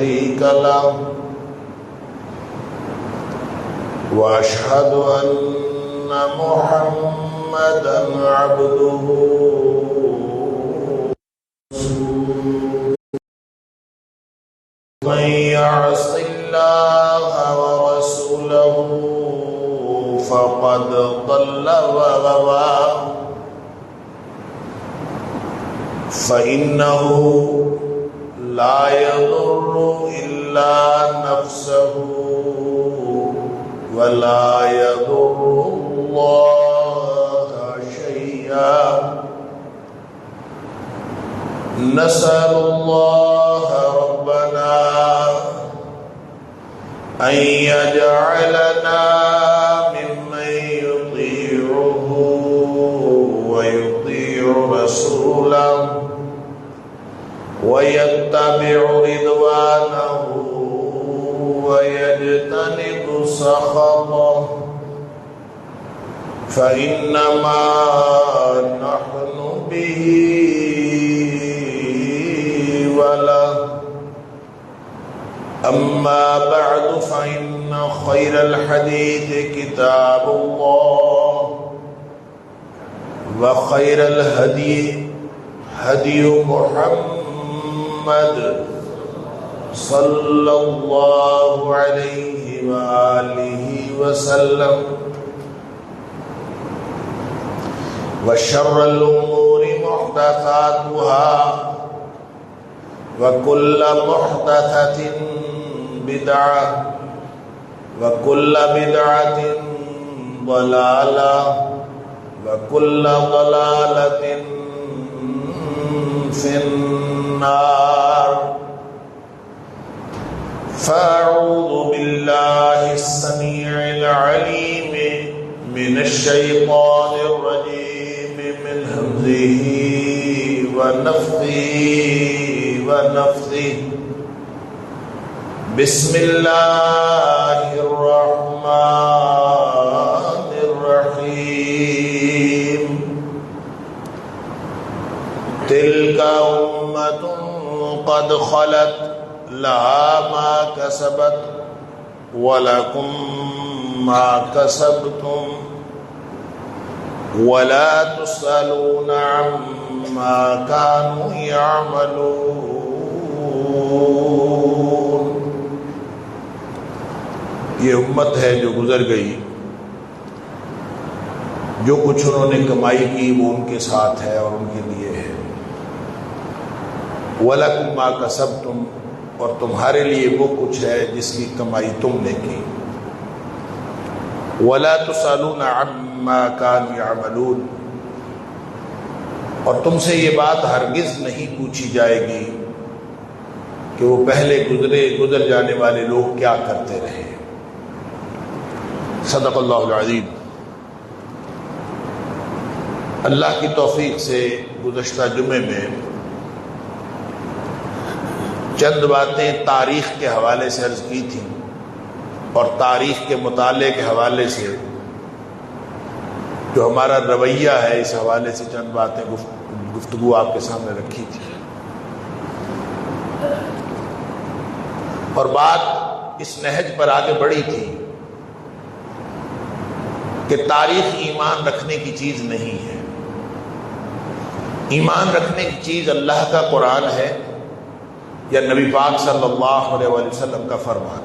شريك له وأشهد أن محمدا عبده من يعص الله ورسوله فقد ضل وغوى فإنه لا يضر إلا نفسه ولا يضر الله شيئا نسأل الله ربنا أن يجعلنا ممن يطيعه ويطيع رسوله ويتبع رضوانه ويجتنب سخطه فإنما نحن به وله أما بعد فإن خير الحديث كتاب الله وخير الهدي هدي محمد صلى الله عليه وآله وسلم وشر الأمور محدثاتها وكل محدثة بدعة وكل بدعة ضلالة وكل ضلالة في النار فأعوذ بالله السميع العليم من الشيطان الرجيم من همزه ونفخه ونفثه بسم الله الرحمن الرحيم تلك أمة قد خلت لها ما كسبت ولكم ما كسبتم ولا تسألون عما كانوا يعملون. یہ امت ہے جو گزر گئی، جو کچھ انہوں نے کمائی کی وہ ان کے ساتھ ہے اور ان کے لیے ہے. وَلَكُمْ مَا كَسَبْتُمْ، اور تمہارے لیے وہ کچھ ہے جس کی کمائی تم نے کی. وَلَا تُسْأَلُونَ عَمَّا كَانُوا يَعْمَلُونَ، اور تم سے یہ بات ہرگز نہیں پوچھی جائے گی کہ وہ پہلے گزر جانے والے لوگ کیا کرتے رہے. صدق اللہ العظیم. اللہ کی توفیق سے گزشتہ جمعے میں چند باتیں تاریخ کے حوالے سے عرض کی تھیں اور تاریخ کے مطالعے کے حوالے سے جو ہمارا رویہ ہے اس حوالے سے چند باتیں گفتگو آپ کے سامنے رکھی تھی. اور بات اس نہج پر آگے بڑھی تھی کہ تاریخ ایمان رکھنے کی چیز نہیں ہے. ایمان رکھنے کی چیز اللہ کا قرآن ہے یا نبی پاک صلی اللہ علیہ وسلم کا فرمان.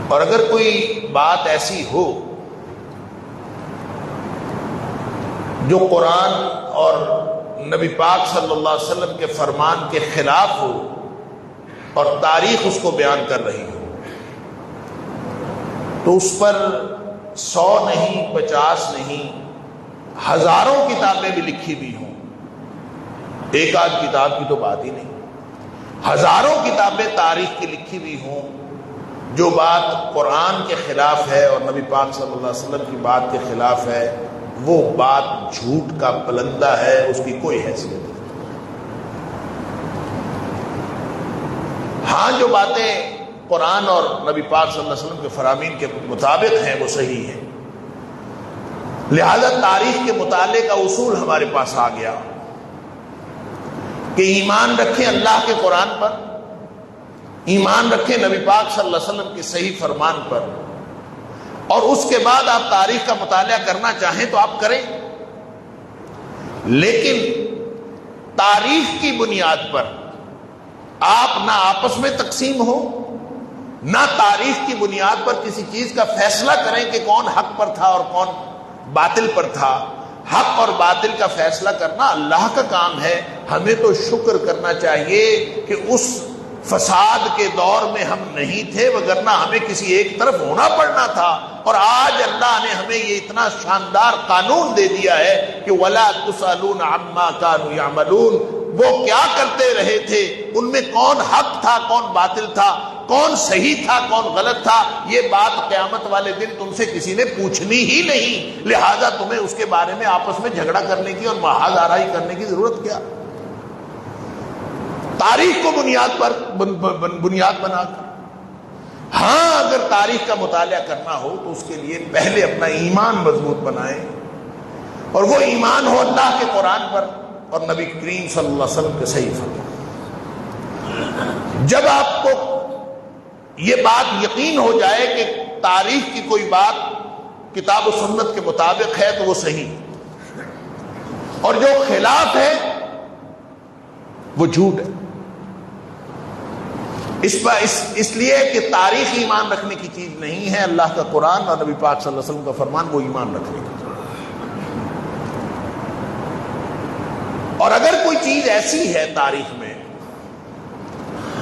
اور اگر کوئی بات ایسی ہو جو قرآن اور نبی پاک صلی اللہ علیہ وسلم کے فرمان کے خلاف ہو اور تاریخ اس کو بیان کر رہی ہو تو اس پر 100 نہیں 50 نہیں ہزاروں کتابیں بھی لکھی بھی ہوں، ایک آدھ کتاب کی تو بات ہی نہیں، ہزاروں کتابیں تاریخ کی لکھی بھی ہوں، جو بات قرآن کے خلاف ہے اور نبی پاک صلی اللہ علیہ وسلم کی بات کے خلاف ہے وہ بات جھوٹ کا پلندہ ہے، اس کی کوئی حیثیت نہیں. ہاں جو باتیں قرآن اور نبی پاک صلی اللہ علیہ وسلم کے فرامین کے مطابق ہیں وہ صحیح ہیں. لہذا تاریخ کے مطالعے کا اصول ہمارے پاس آ گیا کہ ایمان رکھیں اللہ کے قرآن پر ایمان رکھیں نبی پاک صلی اللہ علیہ وسلم کے صحیح فرمان پر، اور اس کے بعد آپ تاریخ کا مطالعہ کرنا چاہیں تو آپ کریں، لیکن تاریخ کی بنیاد پر آپ نہ آپس میں تقسیم ہو، نہ تاریخ کی بنیاد پر کسی چیز کا فیصلہ کریں کہ کون حق پر تھا اور کون باطل پر تھا۔ حق اور باطل کا فیصلہ کرنا اللہ کا کام ہے، ہمیں تو شکر کرنا چاہیے کہ اس فساد کے دور میں ہم نہیں تھے، وگرنہ ہمیں کسی ایک طرف ہونا پڑنا تھا۔ اور آج اللہ نے ہمیں یہ اتنا شاندار قانون دے دیا ہے کہ وَلَا تُسْأَلُونَ عَمَّا كَانُوا يَعْمَلُونَ، وہ کیا کرتے رہے تھے، ان میں کون حق تھا کون باطل تھا، کون صحیح تھا کون غلط تھا، یہ بات قیامت والے دن تم سے کسی نے پوچھنی ہی نہیں، لہذا تمہیں اس کے بارے میں آپس میں جھگڑا کرنے کی اور محاذ آرائی کرنے کی ضرورت کیا؟ تاریخ کو بنیاد بنا کر، ہاں اگر تاریخ کا مطالعہ کرنا ہو تو اس کے لیے پہلے اپنا ایمان مضبوط بنائیں، اور وہ ایمان ہو اللہ کے قرآن پر اور نبی کریم صلی اللہ علیہ وسلم کے صحیح فرمان۔ جب آپ کو یہ بات یقین ہو جائے کہ تاریخ کی کوئی بات کتاب و سنت کے مطابق ہے تو وہ صحیح، اور جو خلاف ہے وہ جھوٹ ہے۔ اس لیے کہ تاریخ ایمان رکھنے کی چیز نہیں ہے، اللہ کا قرآن اور نبی پاک صلی اللہ علیہ وسلم کا فرمان وہ ایمان رکھنے کی چیز۔ اور اگر کوئی چیز ایسی ہے تاریخ میں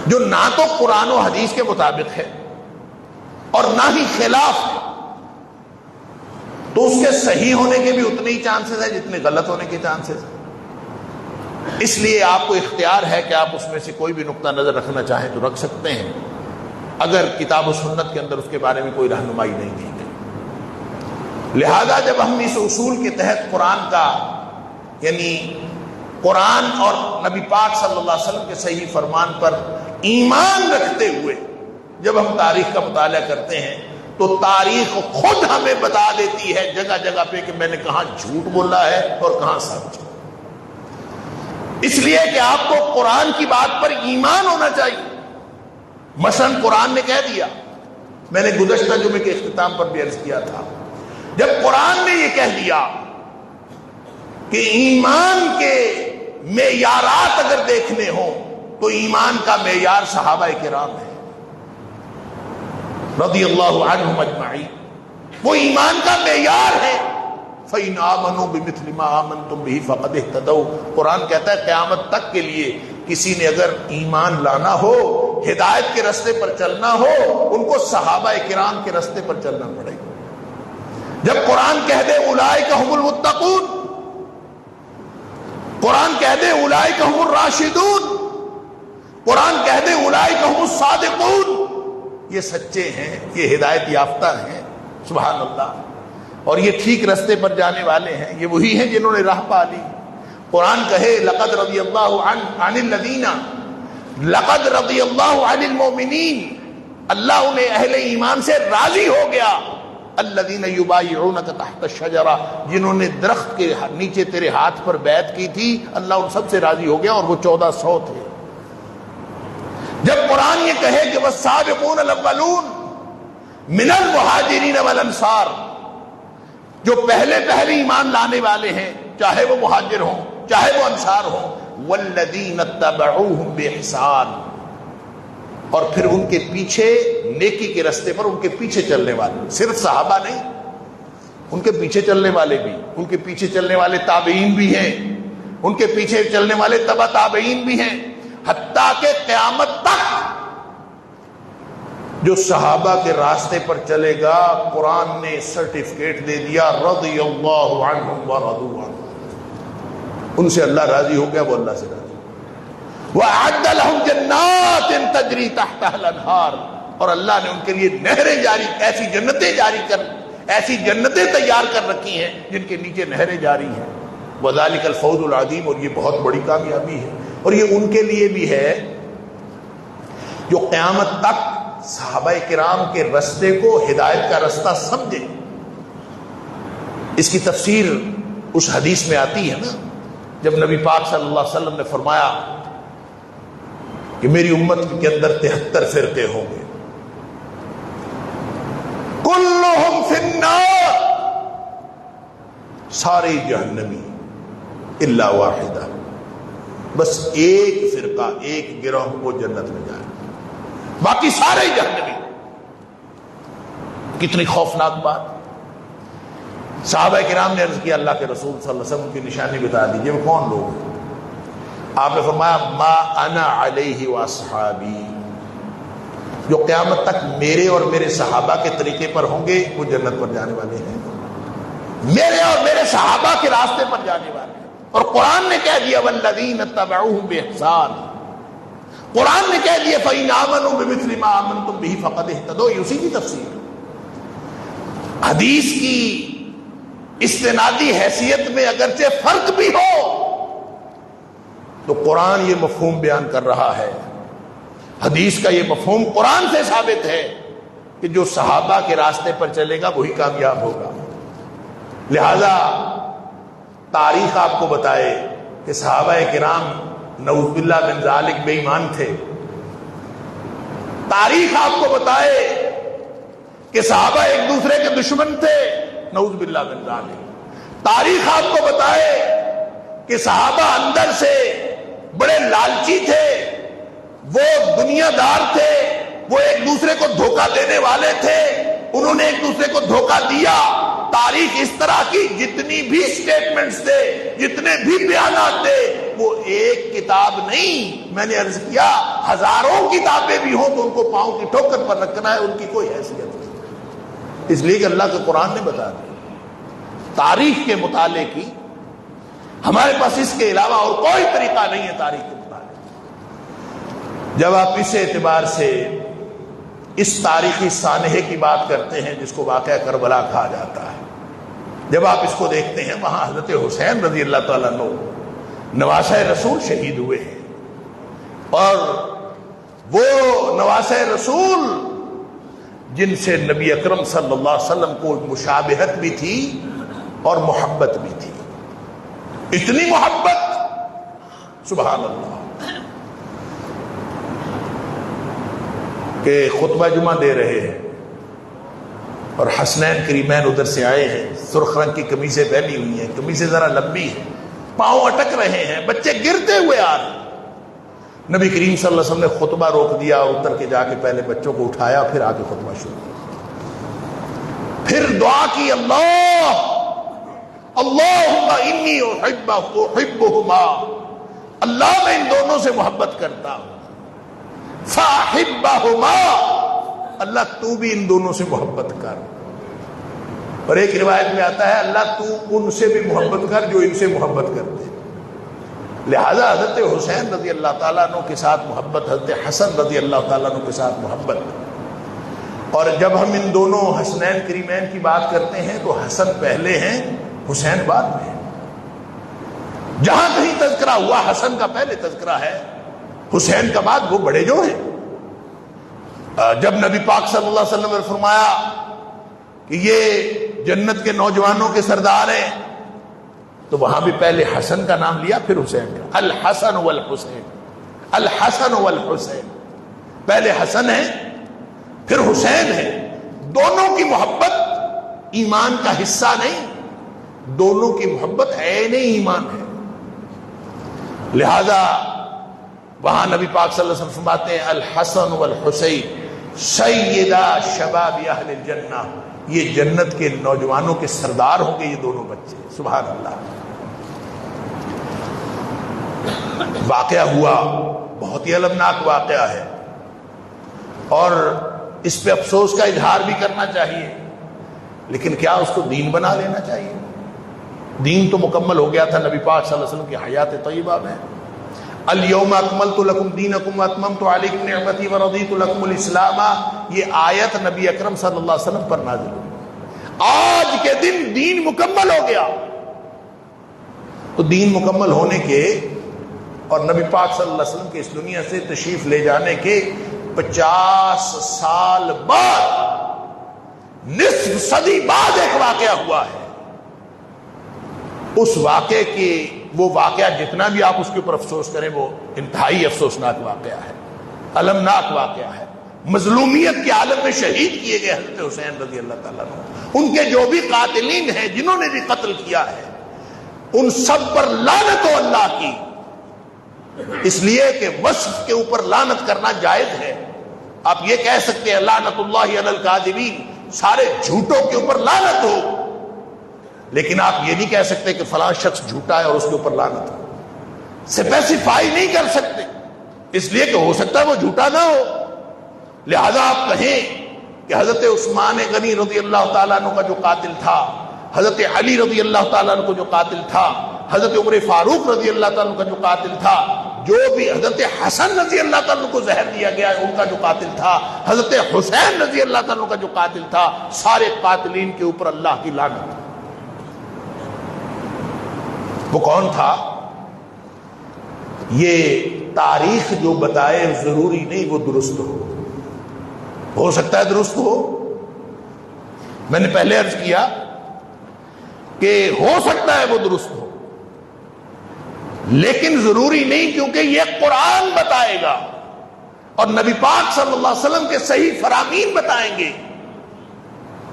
جو نہ تو قرآن و حدیث کے مطابق ہے اور نہ ہی خلاف ہے، تو اس کے صحیح ہونے کے بھی اتنے ہی چانسز ہیں جتنے غلط ہونے کے چانسز ہیں۔ اس لیے آپ کو اختیار ہے کہ آپ اس میں سے کوئی بھی نقطہ نظر رکھنا چاہیں تو رکھ سکتے ہیں، اگر کتاب و سنت کے اندر اس کے بارے میں کوئی رہنمائی نہیں دی گئی۔ لہذا جب ہم اس اصول کے تحت قرآن کا، یعنی قرآن اور نبی پاک صلی اللہ علیہ وسلم کے صحیح فرمان پر ایمان رکھتے ہوئے جب ہم تاریخ کا مطالعہ کرتے ہیں تو تاریخ خود ہمیں بتا دیتی ہے جگہ جگہ پہ کہ میں نے کہاں جھوٹ بولا ہے اور کہاں سچ۔ اس لیے کہ آپ کو قرآن کی بات پر ایمان ہونا چاہیے۔ مثلا قرآن نے کہہ دیا، میں نے گزشتہ جمعے کے اختتام پر بھی عرض کیا تھا، جب قرآن نے یہ کہہ دیا کہ ایمان کے معیارات اگر دیکھنے ہوں تو ایمان کا معیار صحابہ کرام ہے رضی اللہ عنہم اجمعین، وہ ایمان کا معیار ہے۔ فَإِنْ آمَنُوا بِمِثْلِ مَا آمَنْتُمْ بِهِ فَقَدِ اهْتَدَوْا، قرآن کہتا ہے قیامت تک کے لیے کسی نے اگر ایمان لانا ہو، ہدایت کے راستے پر چلنا ہو، ان کو صحابہ کرام کے راستے پر چلنا پڑے گا۔ جب قرآن کہہ دے اولئک ھم المتقون، قرآن کہہ دے اولئک ھم الراشدون، قرآن کہہ دے اولئک ھم الصادقون، یہ سچے ہیں، یہ ہدایت یافتہ ہیں، سبحان اللہ، اور یہ ٹھیک راستے پر جانے والے ہیں، یہ وہی ہیں جنہوں نے راہ پا لی۔ قرآن کہے لقد رضی اللہ عن الذین، لقد رضی اللہ عن المؤمنین، اللہ انہیں اہل ایمان سے راضی ہو گیا، الذین یبایعونک تحت الشجرہ، جنہوں نے درخت کے نیچے تیرے ہاتھ پر بیعت کی تھی، اللہ ان سب سے راضی ہو گیا، اور وہ 1400 تھے۔ جب قرآن یہ کہے کہ والسابقون الاولون من المہاجرین والانصار، جو پہلے ایمان لانے والے ہیں، چاہے وہ مہاجر ہوں چاہے وہ انصار ہوں، والذین اتبعوہم بإحسان، اور پھر ان کے پیچھے نیکی کے راستے پر ان کے پیچھے چلنے والے، صرف صحابہ نہیں، ان کے پیچھے چلنے والے بھی، ان کے پیچھے چلنے والے تابعین بھی ہیں، ان کے پیچھے چلنے والے تبع تابعین بھی ہیں، حتیٰ کہ قیامت تک جو صحابہ کے راستے پر چلے گا، قرآن نے سرٹیفکیٹ دے دیا رضی اللہ عنہم ورضوا عنہ، ان سے اللہ راضی ہو گیا، وہ اللہ سے راضی وَأَعَدَّ لَهُمْ جَنَّاتٍ تَجْرِي تَحْتَهَا الْأَنْهَارُ، اور اللہ نے ان کے لیے نہریں جاری، ایسی جنتیں جاری کر، ایسی جنتیں تیار کر رکھی ہیں جن کے نیچے نہریں جاری ہیں، وَذَلِكَ الْفَوْزُ الْعَظِيمُ، اور یہ بہت بڑی کامیابی ہے، اور یہ ان کے لیے بھی ہے جو قیامت تک صحابہ کرام کے رستے کو ہدایت کا رستہ سمجھے۔ اس کی تفسیر اس حدیث میں آتی ہے نا، جب نبی پاک صلی اللہ علیہ وسلم نے فرمایا کہ میری امت کے اندر 73 فرقے ہوں گے، کلہم فی النار، سارے جہنمی الا واحدہ، بس ایک فرقہ، ایک گروہ وہ جنت میں جائے، باقی سارے جہنمی۔ کتنی خوفناک بات۔ صحابہ کرام نے عرض کیا اللہ کے رسول صلی اللہ علیہ وسلم کی نشانی بتا دیجیے، وہ کون لوگ ہیں؟ آپ نے فرمایا ما انا علیہ واصحابی، جو قیامت تک میرے اور میرے صحابہ کے طریقے پر ہوں گے وہ جنت پر جانے والے ہیں، میرے اور میرے صحابہ کے راستے پر جانے والے ہیں۔ اور قرآن نے کہہ دیا والذین اتبعوہم بإحسان، قرآن نے کہہ دیا فإن آمنوا بمثل ما آمنتم به فقد اهتدوا، یہ اسی کی تفسیر۔ حدیث کی استنادی حیثیت میں اگرچہ فرق بھی ہو تو قرآن یہ مفہوم بیان کر رہا ہے، حدیث کا یہ مفہوم قرآن سے ثابت ہے کہ جو صحابہ کے راستے پر چلے گا وہی کامیاب ہوگا۔ لہذا تاریخ آپ کو بتائے کہ صحابہ کرام نعوذ باللہ من ذالک بے ایمان تھے، تاریخ آپ کو بتائے کہ صحابہ ایک دوسرے کے دشمن تھے، نعوذ باللہ من ذالک، تاریخ آپ کو بتائے کہ صحابہ اندر سے بڑے لالچی تھے، وہ دنیا دار تھے، وہ ایک دوسرے کو دھوکہ دینے والے تھے، انہوں نے ایک دوسرے کو دھوکہ دیا۔ تاریخ اس طرح کی جتنی بھی سٹیٹمنٹس تھے، جتنے بھی بیانات تھے، وہ ایک کتاب نہیں، میں نے عرض کیا ہزاروں کتابیں بھی ہوں تو ان کو پاؤں کی ٹھوکر پر رکھنا ہے، ان کی کوئی حیثیت نہیں، اس لیے کہ اللہ کے قرآن نے بتا دیا۔ تاریخ کے مطالعے کی ہمارے پاس اس کے علاوہ اور کوئی طریقہ نہیں ہے تاریخ کے مطالعے۔ جب آپ اس اعتبار سے اس تاریخی سانحے کی بات کرتے ہیں جس کو واقعہ کربلا کہا جاتا ہے، جب آپ اس کو دیکھتے ہیں وہاں حضرت حسین رضی اللہ تعالیٰ عنہ نواسہ رسول شہید ہوئے ہیں، اور وہ نواسہ رسول جن سے نبی اکرم صلی اللہ علیہ وسلم کو مشابہت بھی تھی اور محبت بھی تھی، اتنی محبت سبحان اللہ کہ خطبہ جمعہ دے رہے ہیں اور حسنین کریمین ادھر سے آئے ہیں، سرخ رنگ کی قمیصیں پہنی ہوئی ہیں، قمیصیں ذرا لمبی ہیں، پاؤں اٹک رہے ہیں، بچے گرتے ہوئے آ رہے ہیں۔ نبی کریم صلی اللہ علیہ وسلم نے خطبہ روک دیا اور اتر کے جا کے پہلے بچوں کو اٹھایا، پھر آ کے خطبہ شروع کیا، پھر دعا کی اللہم انی احبہما، اللہ میں ان دونوں سے محبت کرتا ہوں، فاحبہما، اللہ تو بھی ان دونوں سے محبت کر۔ اور ایک روایت میں آتا ہے اللہ تو ان سے بھی محبت کر جو ان سے محبت کرتے۔ لہذا حضرت حسین رضی اللہ تعالیٰ عنہ کے ساتھ محبت، حضرت حسن رضی اللہ تعالیٰ عنہ کے ساتھ محبت۔ اور جب ہم ان دونوں حسنین کریمین کی بات کرتے ہیں تو حسن پہلے ہیں، حسین بعد میں ہے۔ جہاں کہیں تذکرہ ہوا حسن کا پہلے تذکرہ ہے، حسین کا بعد، وہ بڑے جو ہیں۔ جب نبی پاک صلی اللہ علیہ وسلم نے فرمایا کہ یہ جنت کے نوجوانوں کے سردار ہیں تو وہاں بھی پہلے حسن کا نام لیا پھر حسین کا، الحسن والحسین، الحسن والحسین، پہلے حسن ہے پھر حسین ہے۔ دونوں کی محبت ایمان کا حصہ نہیں، دونوں کی محبت عین ایمان ہے۔ لہذا وہاں نبی پاک صلی اللہ علیہ وسلم فرماتے ہیں الحسن والحسین سیدہ شباب اہل الجنہ، یہ جنت کے نوجوانوں کے سردار ہوں گے یہ دونوں بچے، سبحان اللہ۔ واقعہ ہوا، بہت ہی المناک واقعہ ہے، اور اس پہ افسوس کا اظہار بھی کرنا چاہیے، لیکن کیا اس کو دین بنا لینا چاہیے؟ دین تو مکمل ہو گیا تھا نبی پاک صلی اللہ علیہ وسلم کی حیات طیبہ میں۔ الیوم اکملت لکم دینکم واتممت علیکم نعمتی ورضیت لکم الاسلام، یہ آیت نبی اکرم صلی اللہ علیہ وسلم پر نازل ہوئی۔ آج کے دن دین مکمل ہو گیا، تو دین مکمل ہونے کے اور نبی پاک صلی اللہ علیہ وسلم کے اس دنیا سے تشریف لے جانے کے 50 سال بعد، نصف صدی بعد ایک واقعہ ہوا ہے۔ اس واقعے کی، وہ واقعہ جتنا بھی آپ اس کے اوپر افسوس کریں وہ انتہائی افسوسناک واقعہ ہے۔ المناک واقعہ ہے. مظلومیت کے عالم میں شہید کیے گئے حضرت حسین رضی اللہ تعالیٰ عنہ. ان کے جو بھی قاتلین ہیں جنہوں نے بھی قتل کیا ہے ان سب پر لعنت ہو اللہ کی، اس لیے کہ وصف کے اوپر لعنت کرنا جائز ہے. آپ یہ کہہ سکتے ہیں لعنت اللہ علی الکاذبین، سارے جھوٹوں کے اوپر لعنت ہو، لیکن آپ یہ نہیں کہہ سکتے کہ فلاں شخص جھوٹا ہے اور اس کے اوپر لعنت ہو. اسپیسیفائی نہیں کر سکتے اس لیے کہ ہو سکتا ہے وہ جھوٹا نہ ہو. لہذا آپ کہیں کہ حضرت عثمان غنی رضی اللہ تعالیٰ عنہ کا جو قاتل تھا، حضرت علی رضی اللہ تعالیٰ عنہ کو جو قاتل تھا، حضرت عمر فاروق رضی اللہ تعالیٰ عنہ کا جو قاتل تھا، جو بھی حضرت حسن رضی اللہ تعالیٰ عنہ کو زہر دیا گیا ان کا جو قاتل تھا، حضرت حسین رضی اللہ تعالیٰ عنہ کا جو قاتل تھا، سارے قاتلین کے اوپر اللہ کی لعنت. وہ کون تھا؟ یہ تاریخ جو بتائے ضروری نہیں وہ درست ہو سکتا ہے درست ہو. میں نے پہلے عرض کیا کہ ہو سکتا ہے وہ درست ہو، لیکن ضروری نہیں، کیونکہ یہ قرآن بتائے گا اور نبی پاک صلی اللہ علیہ وسلم کے صحیح فرامین بتائیں گے.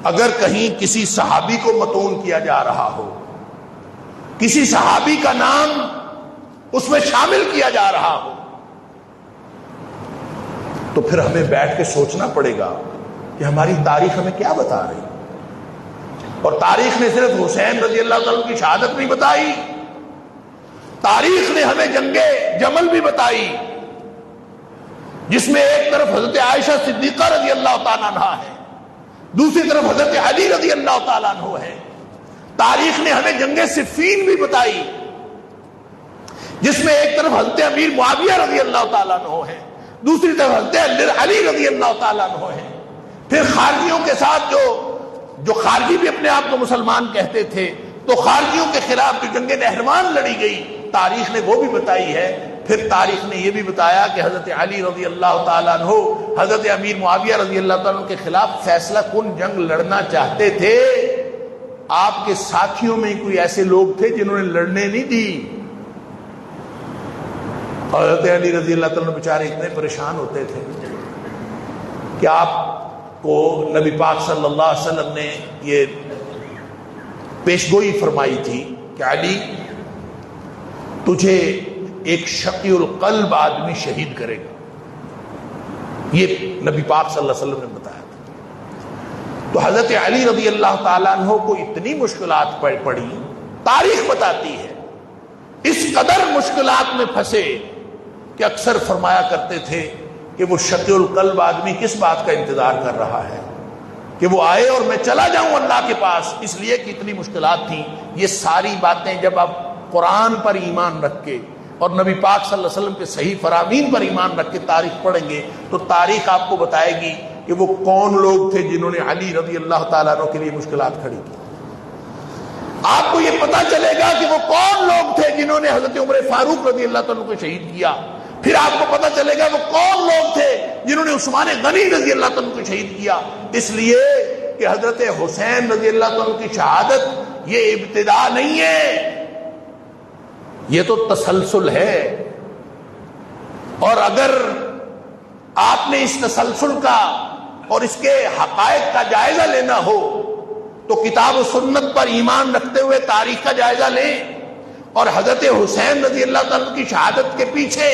اگر کہیں کسی صحابی کو متون کیا جا رہا ہو، کسی صحابی کا نام اس میں شامل کیا جا رہا ہو، تو پھر ہمیں بیٹھ کے سوچنا پڑے گا کہ ہماری تاریخ ہمیں کیا بتا رہی. اور تاریخ نے صرف حسین رضی اللہ تعالیٰ کی شہادت نہیں بتائی، تاریخ نے ہمیں جنگ جمل بھی بتائی، جس میں ایک طرف حضرت عائشہ صدیقہ رضی اللہ تعالیٰ عنہ ہے، دوسری طرف حضرت علی رضی اللہ تعالیٰ عنہ ہے. تاریخ نے ہمیں جنگ صفین بھی بتائی، جس میں ایک طرف حضرت امیر معاویہ رضی اللہ تعالیٰ عنہ ہے، دوسری طرف حضرت علی رضی اللہ تعالیٰ عنہ ہے. پھر خارجیوں کے ساتھ جو خارجی بھی اپنے آپ کو مسلمان کہتے تھے، تو خارجیوں کے خلاف جو جنگ نہروان لڑی گئی، تاریخ نے وہ بھی بتائی ہے. پھر تاریخ نے یہ بھی بتایا کہ حضرت علی رضی اللہ تعالیٰ عنہ حضرت امیر معاویہ رضی اللہ تعالیٰ عنہ کے خلاف فیصلہ کن جنگ لڑنا چاہتے تھے. آپ کے ساتھیوں میں کوئی ایسے لوگ تھے جنہوں نے لڑنے نہیں دی. حضرت علی رضی اللہ تعالیٰ عنہ بیچارے اتنے پریشان ہوتے تھے کہ آپ کو نبی پاک صلی اللہ علیہ وسلم نے یہ پیشگوئی فرمائی تھی کہ علی تجھے ایک شقی القلب آدمی شہید کرے گا. یہ نبی پاک صلی اللہ علیہ وسلم نے بتایا تھا. تو حضرت علی رضی اللہ تعالیٰ عنہ کو اتنی مشکلات پڑی، تاریخ بتاتی ہے اس قدر مشکلات میں پھنسے کہ اکثر فرمایا کرتے تھے کہ وہ شقی القلب آدمی کس بات کا انتظار کر رہا ہے کہ وہ آئے اور میں چلا جاؤں اللہ کے پاس، اس لیے کہ اتنی مشکلات تھیں. یہ ساری باتیں جب آپ قرآن پر ایمان رکھ کے اور نبی پاک صلی اللہ علیہ وسلم کے صحیح فرامین پر ایمان رکھ کے تاریخ پڑھیں گے تو تاریخ آپ کو بتائے گی کہ وہ کون لوگ تھے جنہوں نے علی رضی اللہ تعالیٰ عنہ کے لیے مشکلات کھڑی کی. آپ کو یہ پتا چلے گا کہ وہ کون لوگ تھے جنہوں نے حضرت عمر فاروق رضی اللہ تعالیٰ عنہ کو شہید کیا. پھر آپ کو پتا چلے گا وہ کون لوگ تھے جنہوں نے عثمان غنی رضی اللہ تعالیٰ عنہ کو شہید کیا. اس لیے کہ حضرت حسین رضی اللہ تعالیٰ عنہ کی شہادت یہ ابتدا نہیں ہے، یہ تو تسلسل ہے. اور اگر آپ نے اس تسلسل کا اور اس کے حقائق کا جائزہ لینا ہو تو کتاب و سنت پر ایمان رکھتے ہوئے تاریخ کا جائزہ لیں. اور حضرت حسین رضی اللہ تعالیٰ عنہ کی شہادت کے پیچھے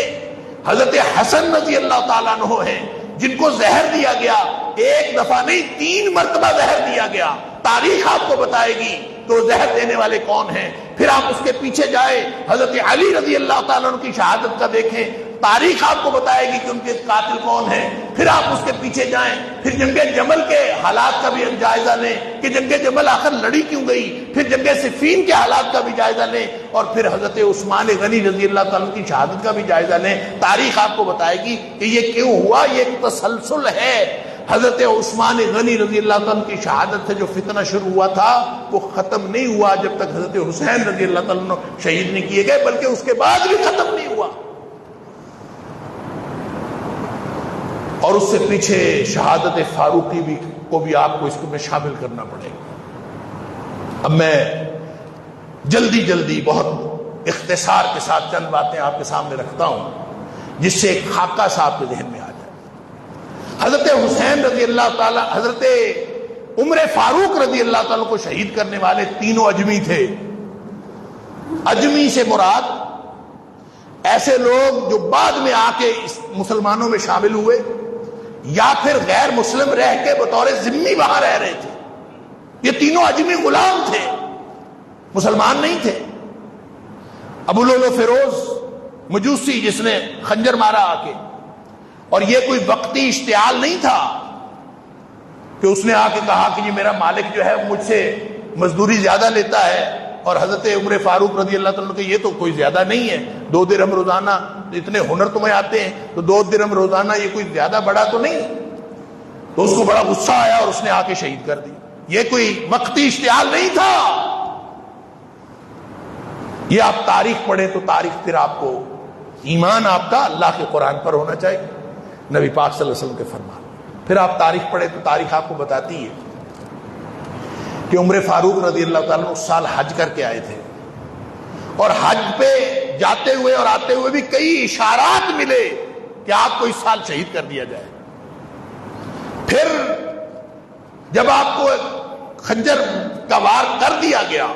حضرت حسن رضی اللہ تعالیٰ عنہ ہیں جن کو زہر دیا گیا، ایک دفعہ نہیں 3 مرتبہ زہر دیا گیا. تاریخ آپ کو بتائے گی کہ وہ زہر دینے والے کون ہیں. پھر آپ اس کے پیچھے جائیں، حضرت علی رضی اللہ تعالیٰ عنہ کی شہادت کا دیکھیں، تاریخ آپ کو بتائے گی کہ ان کے قاتل کون ہیں. پھر آپ اس کے پیچھے جائیں، پھر جنگ جمل کے حالات کا بھی جائزہ لیں کہ جنگ جمل آخر لڑی کیوں گئی. پھر جنگ صفین کے حالات کا بھی جائزہ لیں، اور پھر حضرت عثمان غنی رضی اللہ تعالیٰ عنہ کی شہادت کا بھی جائزہ لیں. تاریخ آپ کو بتائے گی کہ یہ کیوں ہوا. یہ ایک تسلسل ہے. حضرت عثمان غنی رضی اللہ تعالیٰ عنہ کی شہادت سے جو فتنہ شروع ہوا تھا وہ ختم نہیں ہوا جب تک حضرت حسین رضی اللہ تعالیٰ عنہ شہید نہیں کیے گئے، بلکہ اس کے بعد بھی ختم نہیں ہوا. اور اس سے پیچھے شہادت فاروقی کو بھی آپ کو اس میں شامل کرنا پڑے گا. اب میں جلدی بہت اختصار کے ساتھ چند باتیں آپ کے سامنے رکھتا ہوں جس سے ایک خاکہ سا آپ کے ذہن میں آ جائے. حضرت حسین رضی اللہ تعالی، حضرت عمر فاروق رضی اللہ تعالیٰ کو شہید کرنے والے تینوں اجمی تھے۔ اجمی سے مراد ایسے لوگ جو بعد میں آ کے مسلمانوں میں شامل ہوئے یا پھر غیر مسلم رہ کے بطور ذمہ وہاں رہ رہے تھے۔ یہ تینوں اجمی غلام تھے، مسلمان نہیں تھے۔ ابو لولو فیروز مجوسی جس نے خنجر مارا آ کے، اور یہ کوئی وقتی اشتعال نہیں تھا کہ اس نے آ کے کہا کہ یہ میرا مالک جو ہے مجھ سے مزدوری زیادہ لیتا ہے، اور حضرت عمر فاروق رضی اللہ تعالیٰ کہ یہ تو کوئی زیادہ نہیں ہے، 2 درہم روزانہ، اتنے ہنر تمہیں آتے ہیں تو 2 درہم روزانہ یہ کوئی زیادہ بڑا تو نہیں۔ تو اس کو بڑا غصہ آیا اور اس نے آ کے شہید کر دی۔ یہ کوئی وقتی اشتعال نہیں تھا۔ یہ آپ تاریخ پڑھیں تو تاریخ پھر آپ کو، ایمان آپ کا اللہ کے قرآن پر ہونا چاہیے، نبی پاک صلی اللہ علیہ وسلم کے فرمان۔ پھر آپ تاریخ پڑھیں تو تاریخ آپ کو بتاتی ہے کہ عمر فاروق رضی اللہ تعالیٰ اس سال حج کر کے آئے تھے، اور حج پہ جاتے ہوئے اور آتے ہوئے بھی کئی اشارات ملے کہ آپ کو اس سال شہید کر دیا جائے۔ پھر جب آپ کو خنجر کا وار کر دیا گیا،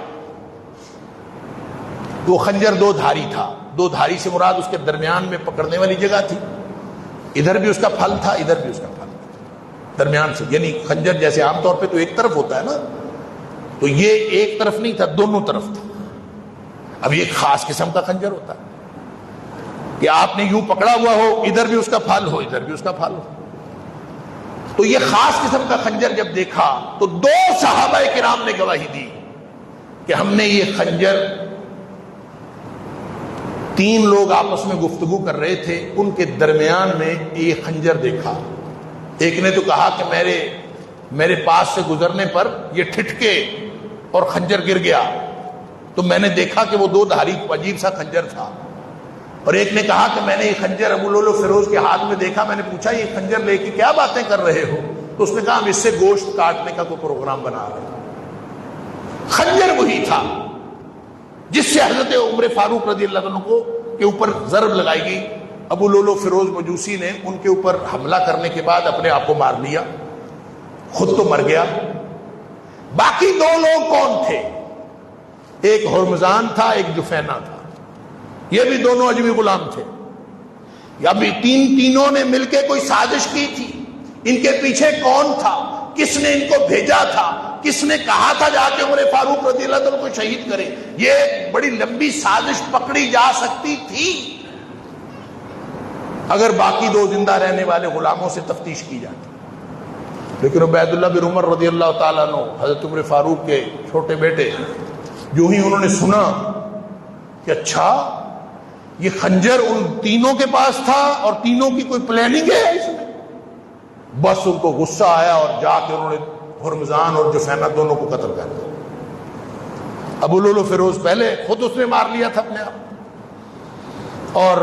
وہ خنجر 2 دھاری تھا۔ 2 دھاری سے مراد اس کے درمیان میں پکڑنے والی جگہ تھی، ادھر بھی اس کا پھل تھا، ادھر بھی اس کا پھل تھا، درمیان سے، یعنی خنجر جیسے عام طور پہ تو ایک طرف ہوتا ہے نا، تو یہ ایک طرف نہیں تھا، دونوں طرف تھا۔ اب یہ ایک خاص قسم کا خنجر ہوتا ہے کہ آپ نے یوں پکڑا ہوا ہو، ادھر بھی اس کا پھل ہو، ادھر بھی اس کا پھل ہو۔ تو یہ خاص قسم کا خنجر جب دیکھا تو 2 صحابہ کرام نے گواہی دی کہ ہم نے یہ خنجر، 3 لوگ آپس میں گفتگو کر رہے تھے، ان کے درمیان میں یہ خنجر دیکھا۔ ایک نے تو کہا کہ میرے پاس سے گزرنے پر یہ ٹھٹکے اور خنجر گر گیا، تو میں نے دیکھا کہ وہ 2 دھاری عجیب سا خنجر تھا۔ اور ایک نے کہا کہ میں نے یہ خنجر ابو لولو فیروز کے ہاتھ میں دیکھا، میں نے پوچھا یہ خنجر لے کے کیا باتیں کر رہے ہو؟ تو اس نے کہا ہم اس سے گوشت کاٹنے کا کوئی پروگرام بنا رہے ہیں۔ خنجر وہی تھا جس سے حضرت عمر فاروق رضی اللہ عنہ کو کے اوپر ضرب لگائی گئی۔ ابو لولو فیروز مجوسی نے ان کے اوپر حملہ کرنے کے بعد اپنے آپ کو مار لیا، خود تو مر گیا۔ باقی 2 لوگ کون تھے؟ ایک ہرمزان تھا، ایک جفینہ تھا۔ یہ بھی دونوں اجمی غلام تھے۔ یا بھی تینوں نے مل کے کوئی سازش کی تھی۔ ان کے پیچھے کون تھا؟ کس نے ان کو بھیجا تھا؟ کس نے کہا تھا جا کے عمر فاروق رضی اللہ عنہ کو شہید کرے؟ یہ ایک بڑی لمبی سازش پکڑی جا سکتی تھی اگر باقی 2 زندہ رہنے والے غلاموں سے تفتیش کی جاتی۔ لیکن عبید اللہ بن عمر رضی اللہ تعالیٰ عنہ، حضرت عمر فاروق کے چھوٹے بیٹے، جو ہی انہوں نے سنا کہ اچھا یہ خنجر ان تینوں کے پاس تھا اور تینوں کی کوئی پلاننگ ہے اس میں، بس ان کو غصہ آیا اور جا کے انہوں نے ہرمزان اور جفینہ دونوں کو قتل کر دیا۔ ابو لولو فیروز پہلے خود اس نے مار لیا تھا اپنے آپ، اور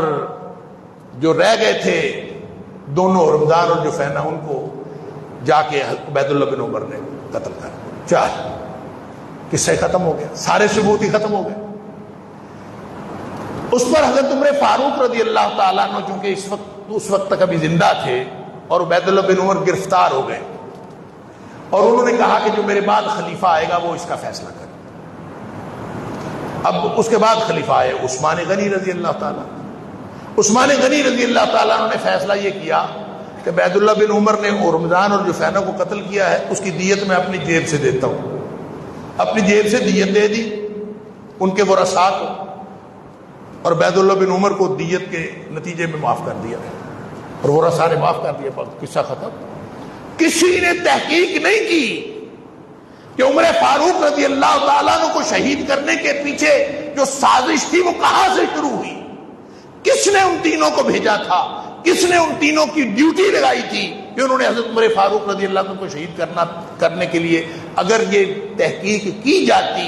جو رہ گئے تھے دونوں ہرمزان اور جفینہ، ان کو جا کے عبید اللہ بن عمر نے قتل کر دیا۔ چاہ قصہ ختم ہو گیا، سارے ثبوت ہی ختم ہو گئے۔ اس پر حضرت عمر فاروق رضی اللہ تعالیٰ عنہ چونکہ اس وقت تک ابھی زندہ تھے، اور عبید اللہ بن عمر گرفتار ہو گئے، اور انہوں نے کہا کہ جو میرے بعد خلیفہ آئے گا وہ اس کا فیصلہ کرے۔ اب اس کے بعد خلیفہ آئے عثمان غنی رضی اللہ تعالیٰ۔ عثمان غنی رضی اللہ تعالیٰ عنہ نے فیصلہ یہ کیا کہ عبید اللہ بن عمر نے رمضان اور جفینہ کو قتل کیا ہے، اس کی دیت میں اپنی جیب سے دیتا ہوں۔ اپنی جیب سے دیت دے دی ان کے ورثاء کو، اور عبید اللہ بن عمر کو دیت کے نتیجے میں معاف کر دیا، اور ورثاء نے معاف کر دیا، قصہ ختم۔ کسی نے تحقیق نہیں کی کہ عمر فاروق رضی اللہ تعالیٰ عنہ کو شہید کرنے کے پیچھے جو سازش تھی وہ کہاں سے شروع ہوئی، کس نے ان تینوں کو بھیجا تھا، کس نے ان تینوں کی ڈیوٹی لگائی تھی کہ انہوں نے حضرت عمر فاروق رضی اللہ عنہ کو شہید کرنے کے لیے اگر یہ تحقیق کی جاتی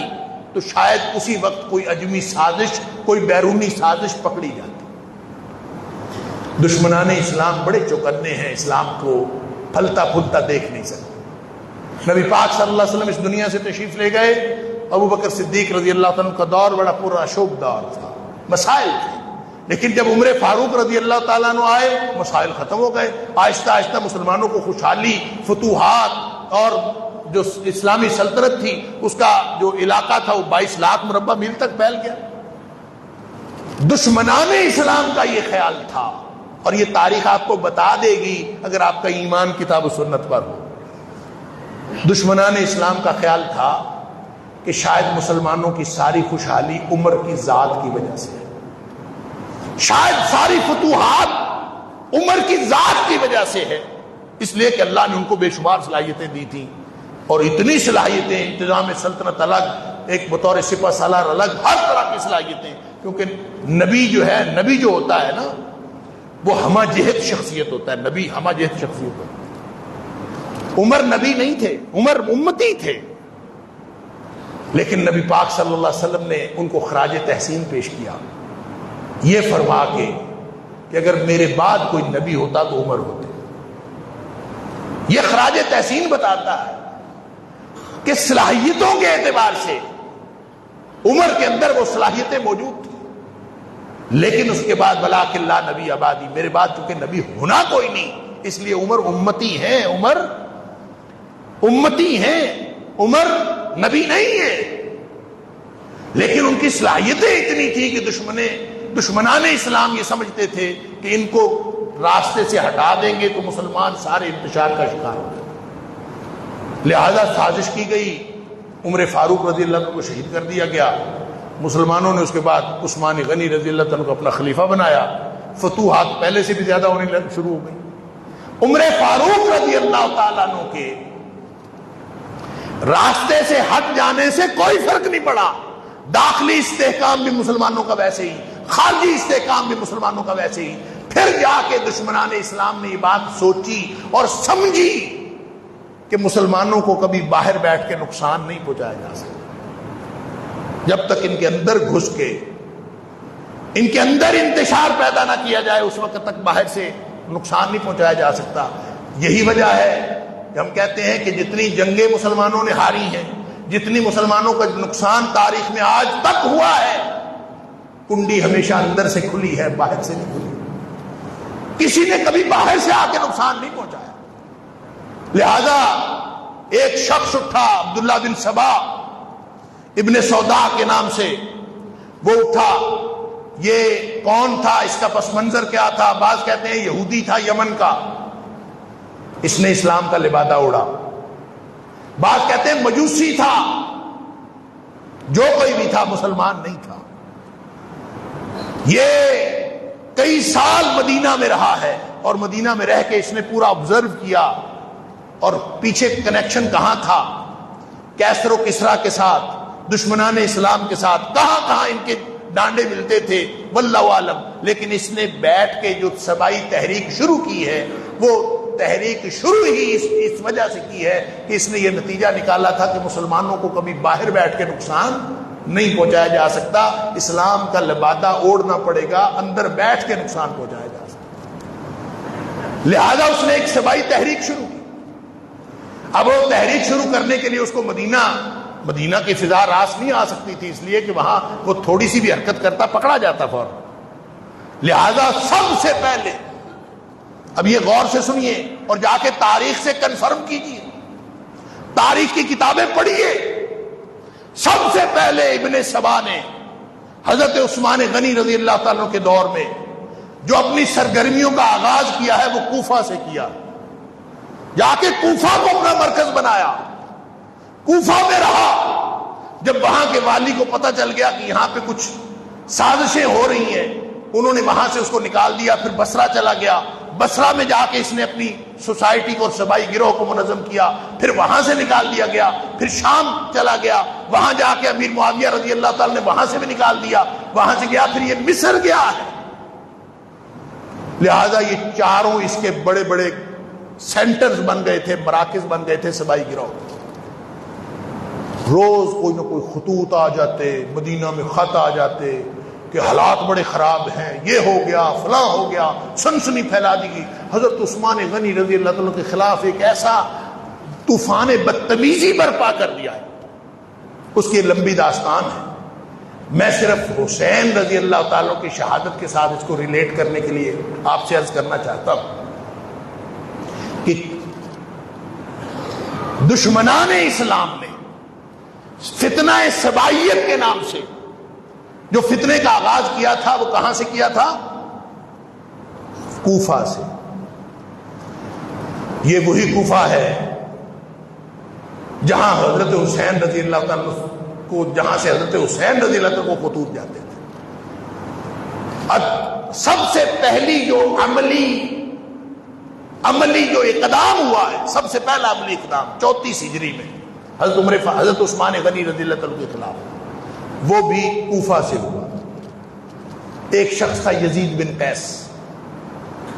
تو شاید اسی وقت کوئی اجمی سازش، کوئی بیرونی سازش پکڑی جاتی۔ دشمنان اسلام بڑے چوکنے ہیں، اسلام کو پھلتا پھولتا دیکھ نہیں سکتے۔ نبی پاک صلی اللہ علیہ وسلم اس دنیا سے تشریف لے گئے، ابو بکر صدیق رضی اللہ عنہ کا دور بڑا پراشوب دور تھا، مسائل تھے، لیکن جب عمر فاروق رضی اللہ تعالیٰ عنہ آئے مسائل ختم ہو گئے. آہستہ آہستہ مسلمانوں کو خوشحالی، فتوحات، اور جو اسلامی سلطنت تھی اس کا جو علاقہ تھا وہ 22 لاکھ مربع میل تک پھیل گیا. دشمنان اسلام کا یہ خیال تھا، اور یہ تاریخ آپ کو بتا دے گی اگر آپ کا ایمان کتاب و سنت پر ہو. دشمنان اسلام کا خیال تھا کہ شاید مسلمانوں کی ساری خوشحالی عمر کی ذات کی وجہ سے ہے، شاید ساری فتوحات عمر کی ذات کی وجہ سے ہے، اس لیے کہ اللہ نے ان کو بے شمار صلاحیتیں دی تھیں، اور اتنی صلاحیتیں، انتظام سلطنت الگ، ایک بطور سپہ سالار الگ، ہر طرح کی صلاحیتیں. کیونکہ نبی جو ہے، نبی جو ہوتا ہے نا وہ ہمہ جہت شخصیت ہوتا ہے. نبی ہمہ جہت شخصیت ہوتا ہے. عمر نبی نہیں تھے، عمر امتی تھے، لیکن نبی پاک صلی اللہ علیہ وسلم نے ان کو خراج تحسین پیش کیا یہ فرما کے کہ اگر میرے بعد کوئی نبی ہوتا تو عمر ہوتے. یہ خراج تحسین بتاتا ہے کہ صلاحیتوں کے اعتبار سے عمر کے اندر وہ صلاحیتیں موجود تھیں، لیکن اس کے بعد ولاکن لا نبی آبادی، میرے بعد چونکہ نبی ہونا کوئی نہیں، اس لیے عمر امتی ہیں، عمر امتی ہیں، عمر نبی نہیں ہے. لیکن ان کی صلاحیتیں اتنی تھی کہ دشمنان اسلام یہ سمجھتے تھے کہ ان کو راستے سے ہٹا دیں گے تو مسلمان سارے انتشار کا شکار ہو جائیں. لہذا سازش کی گئی، عمر فاروق رضی اللہ عنہ کو شہید کر دیا گیا. مسلمانوں نے اس کے بعد عثمان غنی رضی اللہ عنہ کو اپنا خلیفہ بنایا. فتوحات پہلے سے بھی زیادہ ہونے شروع ہو گئی. عمر فاروق رضی اللہ تعالیٰ عنہ کے راستے سے ہٹ جانے سے کوئی فرق نہیں پڑا. داخلی استحکام بھی مسلمانوں کا ویسے ہی، خارجی استحکام بھی مسلمانوں کا ویسے ہی. پھر جا کے دشمنان اسلام نے یہ بات سوچی اور سمجھی کہ مسلمانوں کو کبھی باہر بیٹھ کے نقصان نہیں پہنچایا جا سکتا. جب تک ان کے اندر گھس کے ان کے اندر انتشار پیدا نہ کیا جائے اس وقت تک باہر سے نقصان نہیں پہنچایا جا سکتا. یہی وجہ ہے کہ ہم کہتے ہیں کہ جتنی جنگیں مسلمانوں نے ہاری ہیں، جتنی مسلمانوں کا نقصان تاریخ میں آج تک ہوا ہے، کنڈی ہمیشہ اندر سے کھلی ہے، باہر سے نہیں کھلی. کسی نے کبھی باہر سے آ کے نقصان نہیں پہنچایا. لہذا ایک شخص اٹھا، عبداللہ بن سبا ابن سودا کے نام سے، وہ اٹھا. یہ کون تھا، اس کا پس منظر کیا تھا؟ بعض کہتے ہیں یہودی تھا یمن کا، اس نے اسلام کا لبادہ اڑا. بعض کہتے ہیں مجوسی تھا، جو کوئی بھی تھا مسلمان نہیں تھا. یہ کئی سال مدینہ میں رہا ہے، اور مدینہ میں رہ کے اس نے پورا آبزرو کیا، اور پیچھے کنیکشن کہاں تھا کیسر و کسرا کے ساتھ، دشمنان اسلام کے ساتھ، کہاں کہاں ان کے ڈانڈے ملتے تھے، واللہ عالم. لیکن اس نے بیٹھ کے جو سبائی تحریک شروع کی ہے، وہ تحریک شروع ہی اس وجہ سے کی ہے کہ اس نے یہ نتیجہ نکالا تھا کہ مسلمانوں کو کبھی باہر بیٹھ کے نقصان نہیں پہنچایا جا سکتا. اسلام کا لبادہ اوڑھنا پڑے گا، اندر بیٹھ کے نقصان پہنچایا جا سکتا. لہذا اس نے ایک سبائی تحریک شروع کی. اب وہ تحریک شروع کرنے کے لیے اس کو مدینہ کی فضا راس نہیں آ سکتی تھی، اس لیے کہ وہاں وہ تھوڑی سی بھی حرکت کرتا پکڑا جاتا فوراً. لہذا سب سے پہلے، اب یہ غور سے سنیے اور جا کے تاریخ سے کنفرم کیجیے، تاریخ کی کتابیں پڑھیے. سب سے پہلے ابن سبا نے حضرت عثمان غنی رضی اللہ تعالیٰ کے دور میں جو اپنی سرگرمیوں کا آغاز کیا ہے وہ کوفہ سے کیا. جا کے کوفہ کو اپنا مرکز بنایا، کوفہ میں رہا. جب وہاں کے والی کو پتہ چل گیا کہ یہاں پہ کچھ سازشیں ہو رہی ہیں، انہوں نے وہاں سے اس کو نکال دیا. پھر بصرہ چلا گیا، بصرہ میں جا کے اس نے اپنی سوسائٹی کو اور سبائی گروہ کو منظم کیا. پھر وہاں سے نکال دیا گیا. پھر شام چلا گیا، وہاں جا کے امیر معاویہ رضی اللہ تعالی نے وہاں سے بھی نکال دیا. وہاں سے گیا، پھر یہ مصر گیا ہے. لہذا یہ چاروں اس کے بڑے بڑے سینٹرز بن گئے تھے، مراکز بن گئے تھے سبائی گروہ. روز کوئی نہ کوئی خطوط آ جاتے، مدینہ میں خط آ جاتے کہ حالات بڑے خراب ہیں، یہ ہو گیا، فلاں ہو گیا، سنسنی پھیلا دی گئی. حضرت عثمان غنی رضی اللہ تعالیٰ کے خلاف ایک ایسا طوفان بدتمیزی برپا کر دیا ہے، اس کی لمبی داستان ہے. میں صرف حسین رضی اللہ تعالیٰ کی شہادت کے ساتھ اس کو ریلیٹ کرنے کے لیے آپ سے عرض کرنا چاہتا ہوں کہ دشمنان اسلام نے فتنہ سبائیت کے نام سے جو فتنے کا آغاز کیا تھا وہ کہاں سے کیا تھا؟ کوفہ سے۔ یہ وہی کوفہ ہے جہاں حضرت حسین رضی اللہ تعالیٰ کو، جہاں سے حضرت حسین رضی اللہ تعالیٰ کو خطوط جاتے تھے۔ اب سب سے پہلی جو عملی جو اقدام ہوا ہے، سب سے پہلا عملی اقدام 34 ہجری میں حضرت عثمان غنی رضی اللہ تعالیٰ کے خلاف، وہ بھی کوفہ سے ہوا۔ ایک شخص تھا یزید بن قیس،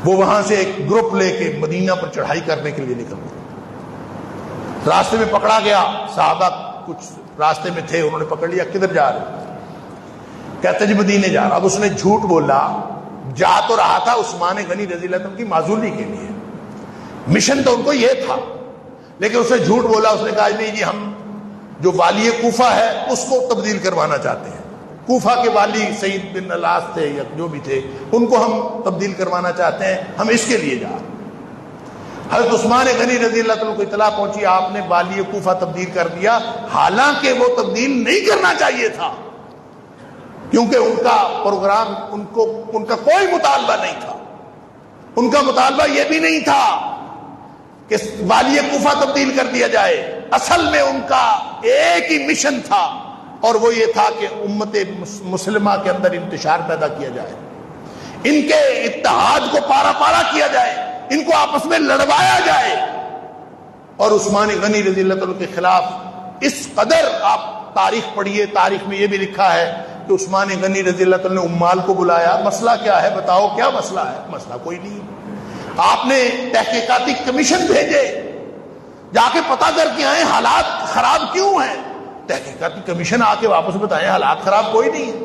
وہ وہاں سے ایک گروپ لے کے مدینہ پر چڑھائی کرنے کے لیے نکل گیا۔ راستے میں پکڑا گیا، صحابہ کچھ راستے میں تھے، انہوں نے پکڑ لیا، کدھر جا رہے؟ کہتے جی مدینے جا رہا۔ اب اس نے جھوٹ بولا، جا تو رہا تھا عثمان غنی رضی اللہ عنہ کی معزولی کے لیے، مشن تو ان کو یہ تھا، لیکن اس نے جھوٹ بولا۔ اس نے کہا نہیں جی ہم جو والی کوفہ ہے اس کو تبدیل کروانا چاہتے ہیں، کوفہ کے والی سعید بن الاس تھے یا جو بھی تھے، ان کو ہم تبدیل کروانا چاہتے ہیں، ہم اس کے لیے جا رہے ہیں۔ حضرت عثمان غنی رضی اللہ عنہ کو اطلاع پہنچی آپ نے والی کوفہ تبدیل کر دیا، حالانکہ وہ تبدیل نہیں کرنا چاہیے تھا، کیونکہ ان کا پروگرام، ان کا کوئی مطالبہ نہیں تھا۔ ان کا مطالبہ یہ بھی نہیں تھا کہ والی کوفہ تبدیل کر دیا جائے، اصل میں ان کا ایک ہی مشن تھا، اور وہ یہ تھا کہ امت مسلمہ کے اندر انتشار پیدا کیا جائے، ان کے اتحاد کو پارا پارا کیا جائے، ان کو آپس میں لڑوایا جائے۔ اور عثمان غنی رضی اللہ عنہ کے خلاف اس قدر، آپ تاریخ پڑھیے، تاریخ میں یہ بھی لکھا ہے کہ عثمان غنی رضی اللہ عنہ نے امال کو بلایا، مسئلہ کیا ہے بتاؤ، کیا مسئلہ ہے؟ مسئلہ کوئی نہیں۔ آپ نے تحقیقاتی کمیشن بھیجے، جا کے پتہ کر کے آئے حالات خراب کیوں ہیں، تحقیقاتی کمیشن آ کے واپس بتائیں حالات خراب کوئی نہیں ہے،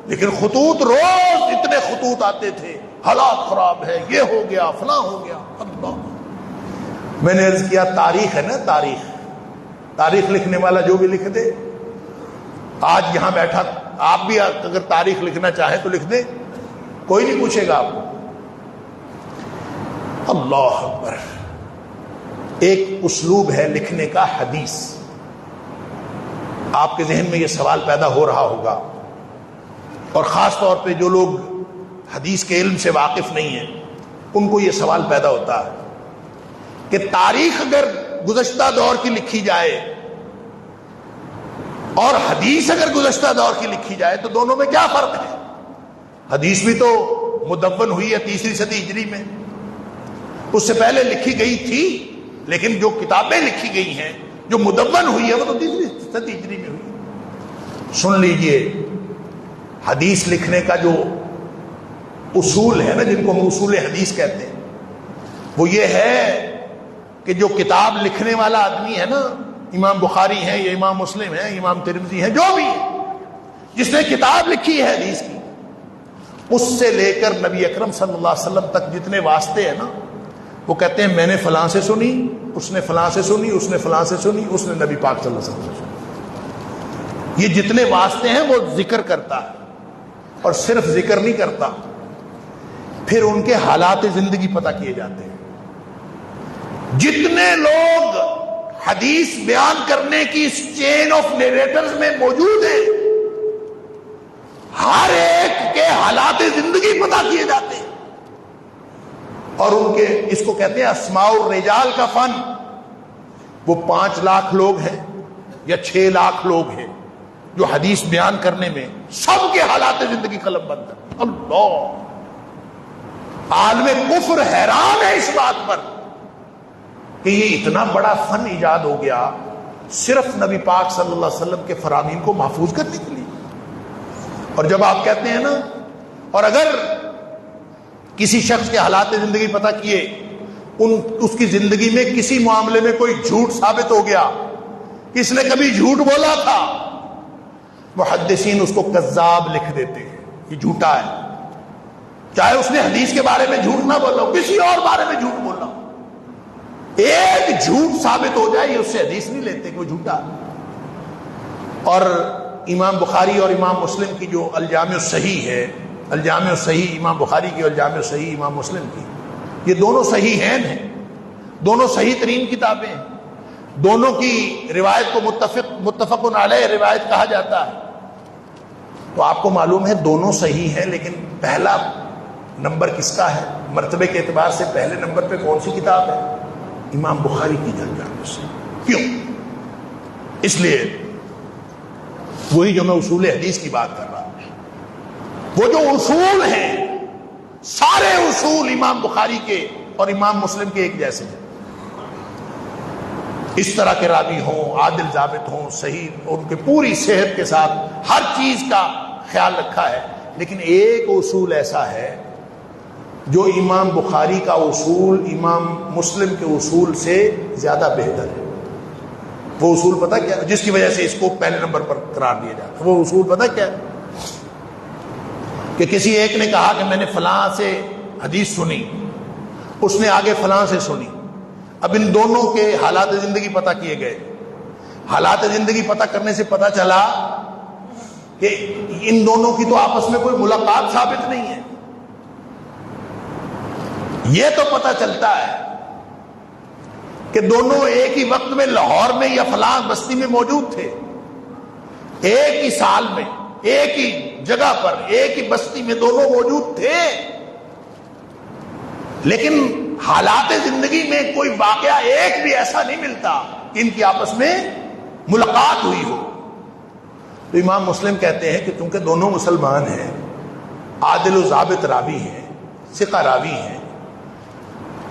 لیکن خطوط، روز اتنے خطوط آتے تھے، حالات خراب ہے، یہ ہو گیا، فلاں ہو گیا۔ اللہ، میں نے عرض کیا تاریخ ہے نا، تاریخ لکھنے والا جو بھی لکھ دے، آج یہاں بیٹھا آپ بھی اگر تاریخ لکھنا چاہیں تو لکھ دیں، کوئی نہیں پوچھے گا آپ کو۔ اللہ اکبر۔ ایک اسلوب ہے لکھنے کا، حدیث۔ آپ کے ذہن میں یہ سوال پیدا ہو رہا ہوگا، اور خاص طور پہ جو لوگ حدیث کے علم سے واقف نہیں ہیں ان کو یہ سوال پیدا ہوتا ہے کہ تاریخ اگر گزشتہ دور کی لکھی جائے اور حدیث اگر گزشتہ دور کی لکھی جائے تو دونوں میں کیا فرق ہے؟ حدیث بھی تو مدون ہوئی ہے 3 صدی ہجری میں، اس سے پہلے لکھی گئی تھی، لیکن جو کتابیں لکھی گئی ہیں جو مدون ہوئی ہے وہ تو 3 صدی ہجری میں ہوئی۔ سن لیجئے، حدیث لکھنے کا جو اصول ہے نا، جن کو ہم اصول حدیث کہتے ہیں، وہ یہ ہے کہ جو کتاب لکھنے والا آدمی ہے نا، امام بخاری ہے یا امام مسلم ہے، امام ترمذی ہے، جو بھی ہے، جس نے کتاب لکھی ہے حدیث کی، اس سے لے کر نبی اکرم صلی اللہ علیہ وسلم تک جتنے واسطے ہیں نا، وہ کہتے ہیں میں نے فلاں سے سنی، اس نے فلاں سے سنی، اس نے فلاں سے سنی، اس نے نبی پاک صلی اللہ علیہ وسلم سے سنی۔ یہ جتنے واسطے ہیں وہ ذکر کرتا ہے، اور صرف ذکر نہیں کرتا، پھر ان کے حالات زندگی پتہ کیے جاتے ہیں۔ جتنے لوگ حدیث بیان کرنے کی اس چین آف نیریٹرز میں موجود ہیں، ہر ایک کے حالات زندگی پتہ کیے جاتے ہیں، اور ان کے، اس کو کہتے ہیں اسماء الرجال کا فن۔ وہ 5 لاکھ لوگ ہیں یا 6 لاکھ لوگ ہیں جو حدیث بیان کرنے میں سب کے حالات زندگی قلم بند ہے۔ اللہ، عالم کفر حیران ہے اس بات پر کہ یہ اتنا بڑا فن ایجاد ہو گیا صرف نبی پاک صلی اللہ علیہ وسلم کے فرامین کو محفوظ کرنے کے لیے۔ اور جب آپ کہتے ہیں نا، اور اگر کسی شخص کے حالات زندگی پتہ کیے، اس کی زندگی میں کسی معاملے میں کوئی جھوٹ ثابت ہو گیا، کس نے کبھی جھوٹ بولا تھا، محدثین اس کو کذاب لکھ دیتے ہیں، یہ جھوٹا ہے، چاہے اس نے حدیث کے بارے میں جھوٹ نہ بولا ہو، کسی اور بارے میں جھوٹ بولا ہو، ایک جھوٹ ثابت ہو جائے یہ اس سے حدیث نہیں لیتے کہ وہ جھوٹا ہے۔ اور امام بخاری اور امام مسلم کی جو الجامع الصحیح ہے، الجامع الصحیح امام بخاری کی اور الجامع الصحیح امام مسلم کی، یہ دونوں صحیحین ہیں، دونوں صحیح ترین کتابیں ہیں، دونوں کی روایت کو متفق علیہ روایت کہا جاتا ہے۔ تو آپ کو معلوم ہے دونوں صحیح ہیں، لیکن پہلا نمبر کس کا ہے؟ مرتبے کے اعتبار سے پہلے نمبر پہ کون سی کتاب ہے؟ امام بخاری کی الجامع الصحیح۔ کیوں؟ اس لیے وہی جو میں اصول حدیث کی بات کر رہا ہوں، وہ جو اصول ہیں سارے اصول امام بخاری کے اور امام مسلم کے ایک جیسے ہیں۔ اس طرح کے راوی ہوں، عادل ضابط ہوں، صحیح، ان کے پوری صحت کے ساتھ ہر چیز کا خیال رکھا ہے، لیکن ایک اصول ایسا ہے جو امام بخاری کا اصول امام مسلم کے اصول سے زیادہ بہتر ہے۔ وہ اصول پتہ کیا؟ جس کی وجہ سے اس کو پہلے نمبر پر قرار دیا جاتا ہے۔ وہ اصول پتہ کیا ہے؟ کہ کسی ایک نے کہا کہ میں نے فلاں سے حدیث سنی، اس نے آگے فلاں سے سنی، اب ان دونوں کے حالات زندگی پتہ کیے گئے، حالات زندگی پتہ کرنے سے پتہ چلا کہ ان دونوں کی تو آپس میں کوئی ملاقات ثابت نہیں ہے۔ یہ تو پتہ چلتا ہے کہ دونوں ایک ہی وقت میں لاہور میں یا فلاں بستی میں موجود تھے، ایک ہی سال میں، ایک ہی جگہ پر، ایک ہی بستی میں دونوں موجود تھے، لیکن حالات زندگی میں کوئی واقعہ ایک بھی ایسا نہیں ملتا کہ ان کی آپس میں ملاقات ہوئی ہو۔ تو امام مسلم کہتے ہیں کہ چونکہ دونوں مسلمان ہیں، عادل و ضابط راوی ہیں، ثقہ راوی ہیں،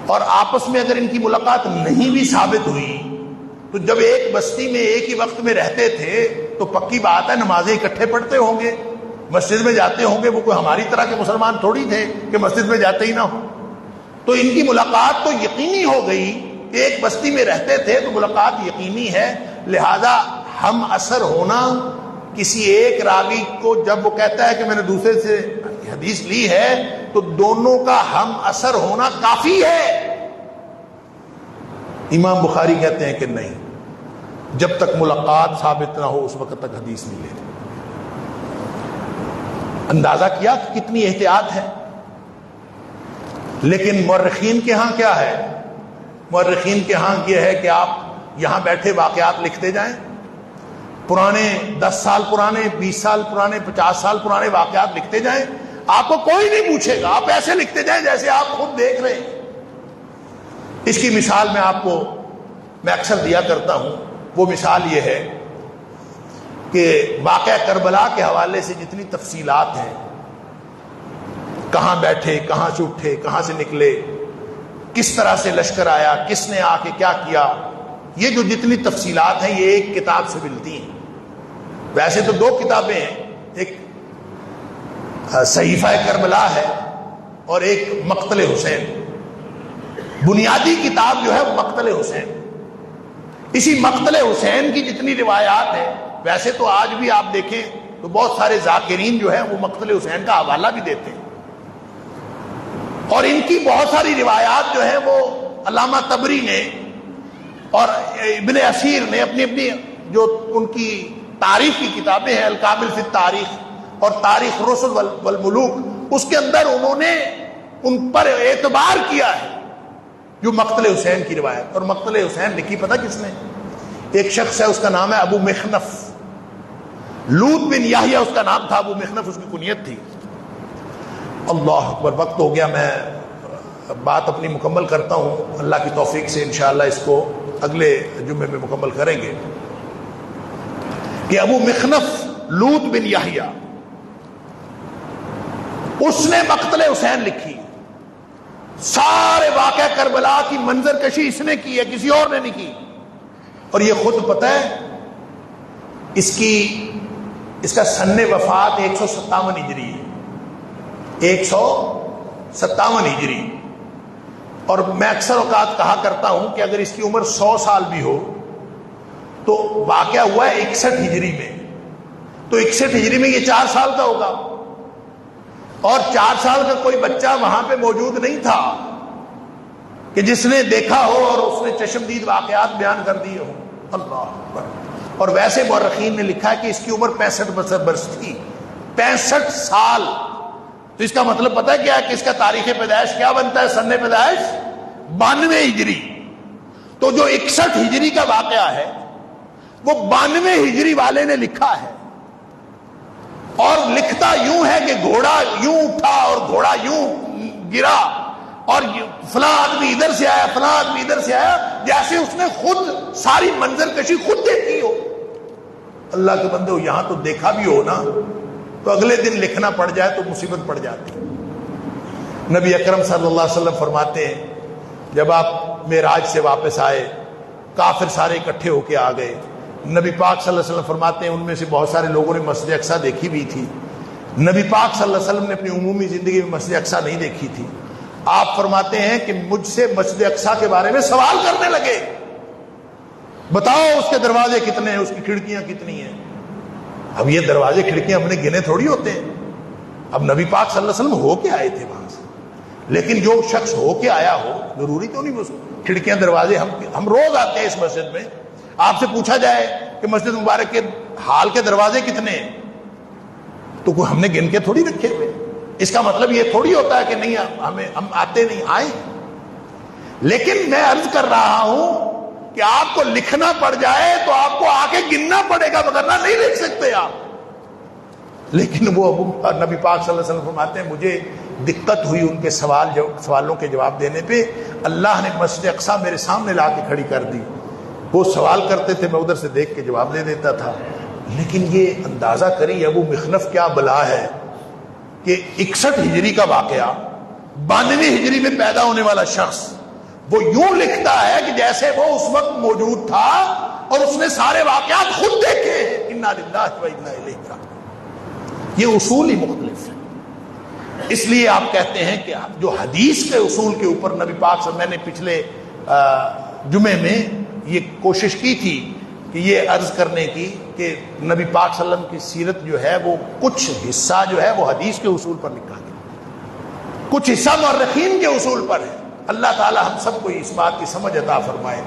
اور آپس میں اگر ان کی ملاقات نہیں بھی ثابت ہوئی تو جب ایک بستی میں ایک ہی وقت میں رہتے تھے تو پکی بات ہے نمازیں اکٹھے پڑھتے ہوں گے، مسجد میں جاتے ہوں گے۔ وہ کوئی ہماری طرح کے مسلمان تھوڑی تھے کہ مسجد میں جاتے ہی نہ ہوں۔ تو ان کی ملاقات تو یقینی ہو گئی کہ ایک بستی میں رہتے تھے تو ملاقات یقینی ہے، لہذا ہم اثر ہونا کسی ایک راوی کو جب وہ کہتا ہے کہ میں نے دوسرے سے حدیث لی ہے تو دونوں کا ہم اثر ہونا کافی ہے۔ امام بخاری کہتے ہیں کہ نہیں، جب تک ملاقات ثابت نہ ہو اس وقت تک حدیث نہیں لیتے۔ اندازہ کیا کہ کتنی احتیاط ہے۔ لیکن مورخین کے ہاں کیا ہے؟ مورخین کے ہاں یہ ہے کہ آپ یہاں بیٹھے واقعات لکھتے جائیں، پرانے 10 سال پرانے، 20 سال پرانے، 50 سال پرانے واقعات لکھتے جائیں، آپ کو کوئی نہیں پوچھے گا، آپ ایسے لکھتے جائیں جیسے آپ خود دیکھ رہے ہیں۔ اس کی مثال میں اکثر دیا کرتا ہوں۔ وہ مثال یہ ہے کہ واقعہ کربلا کے حوالے سے جتنی تفصیلات ہیں، کہاں بیٹھے، کہاں سے اٹھے، کہاں سے نکلے، کس طرح سے لشکر آیا، کس نے آ کے کیا کیا، یہ جو جتنی تفصیلات ہیں یہ ایک کتاب سے ملتی ہیں۔ ویسے تو 2 کتابیں ہیں، ایک صحیفہ کربلا ہے اور ایک مقتل حسین۔ بنیادی کتاب جو ہے وہ مقتل حسین۔ اسی مقتل حسین کی جتنی روایات ہیں، ویسے تو آج بھی آپ دیکھیں تو بہت سارے ذاکرین جو ہیں وہ مقتل حسین کا حوالہ بھی دیتے ہیں، اور ان کی بہت ساری روایات جو ہیں وہ علامہ طبری نے اور ابن اسیر نے اپنی جو ان کی تاریخ کی کتابیں ہیں، الکامل فی التاریخ اور تاریخ رسل والملوک، اس کے اندر انہوں نے ان پر اعتبار کیا ہے جو مقتل حسین کی روایت۔ اور مقتل حسین لکھی پتہ کس نے؟ ایک شخص ہے، اس کا نام ہے ابو مخنف، لوط بن یحییٰ اس کا نام تھا، ابو مخنف اس کی کنیت تھی۔ اللہ اکبر، وقت ہو گیا، میں بات اپنی مکمل کرتا ہوں، اللہ کی توفیق سے انشاءاللہ اس کو اگلے جمعے میں مکمل کریں گے۔ کہ ابو مخنف لوط بن یحییٰ، اس نے مقتل حسین لکھی، سارے واقعہ کربلا کی منظر کشی اس نے کی ہے، کسی اور نے نہیں کی۔ اور یہ خود پتہ ہے اس کا سن وفات 157 ہجری ہے، 157 ہجری۔ اور میں اکثر اوقات کہا کرتا ہوں کہ اگر اس کی عمر 100 سال بھی ہو تو واقعہ ہوا ہے 61 ہجری میں، تو 61 ہجری میں یہ 4 سال کا ہوگا، اور 4 سال کا کوئی بچہ وہاں پہ موجود نہیں تھا کہ جس نے دیکھا ہو اور اس نے چشمدید واقعات بیان کر دیے ہوں۔ اللہ اکبر۔ اور ویسے مورخین نے لکھا ہے کہ اس کی عمر 65 برس تھی، 65 سال۔ تو اس کا مطلب پتہ ہے کیا ہے کہ اس کا تاریخ پیدائش کیا بنتا ہے؟ سن پیدائش 92 ہجری۔ تو جو 61 ہجری کا واقعہ ہے وہ 92 ہجری والے نے لکھا ہے، اور لکھتا یوں ہے کہ گھوڑا یوں اٹھا اور گھوڑا یوں گرا، اور فلاں آدمی ادھر سے آیا، فلاں آدمی ادھر سے آیا، جیسے اس نے خود ساری منظر کشی خود دیکھی ہو۔ اللہ کے بندے، یہاں تو دیکھا بھی ہو نا تو اگلے دن لکھنا پڑ جائے تو مصیبت پڑ جاتی۔ نبی اکرم صلی اللہ علیہ وسلم فرماتے ہیں جب آپ معراج سے واپس آئے، کافر سارے اکٹھے ہو کے آ گئے۔ نبی پاک صلی اللہ علیہ وسلم فرماتے ہیں ان میں سے بہت سارے لوگوں نے مسجد اقصیٰ دیکھی بھی تھی، نبی پاک صلی اللہ علیہ وسلم نے اپنی عمومی زندگی میں مسجد اقصیٰ نہیں دیکھی تھی۔ آپ فرماتے ہیں کہ مجھ سے مسجد اقصیٰ کے بارے میں سوال کرنے لگے، بتاؤ اس کے دروازے کتنے ہیں، اس کی کھڑکیاں کتنی ہیں۔ اب یہ دروازے کھڑکیاں اپنے گنے تھوڑی ہوتے ہیں۔ اب نبی پاک صلی اللہ علیہ وسلم ہو کے آئے تھے وہاں سے، لیکن جو شخص ہو کے آیا ہو ضروری تو نہیں کھڑکیاں دروازے، ہم روز آتے ہیں اس مسجد میں، آپ سے پوچھا جائے کہ مسجد مبارک کے حال کے دروازے کتنے ہیں تو کوئی ہم نے گن کے تھوڑی رکھے ہوئے۔ اس کا مطلب یہ تھوڑی ہوتا ہے کہ نہیں ہم آتے نہیں، آئے۔ لیکن میں عرض کر رہا ہوں کہ آپ کو لکھنا پڑ جائے تو آپ کو آ کے گننا پڑے گا، وگرنہ نہیں لکھ سکتے آپ۔ لیکن وہ نبی پاک صلی اللہ علیہ وسلم فرماتے ہیں مجھے دقت ہوئی ان کے سوالوں کے جواب دینے پہ، اللہ نے مسجد اقصیٰ میرے سامنے لا کے کھڑی کر دی۔ وہ سوال کرتے تھے، میں ادھر سے دیکھ کے جواب دے دیتا تھا۔ لیکن یہ اندازہ کری ابو مخنف کیا بلا ہے کہ 61 ہجری کا واقعہ، 92 ہجری میں پیدا ہونے والا شخص وہ یوں لکھتا ہے کہ جیسے وہ اس وقت موجود تھا اور اس نے سارے واقعات خود دیکھے ہیں۔ انا للہ و انا الیہ راجعون۔ یہ اصول ہی مختلف ہے۔ اس لیے آپ کہتے ہیں کہ جو حدیث کے اصول کے اوپر نبی پاک صلی اللہ علیہ وسلم، میں نے پچھلے جمعے میں یہ کوشش کی تھی کہ یہ عرض کرنے کی کہ نبی پاک صلی اللہ علیہ وسلم کی سیرت جو ہے وہ کچھ حصہ جو ہے وہ حدیث کے اصول پر لکھا گیا، کچھ حصہ مورخین کے اصول پر ہے۔ اللہ تعالی ہم سب کو اس بات کی سمجھ عطا فرمائے۔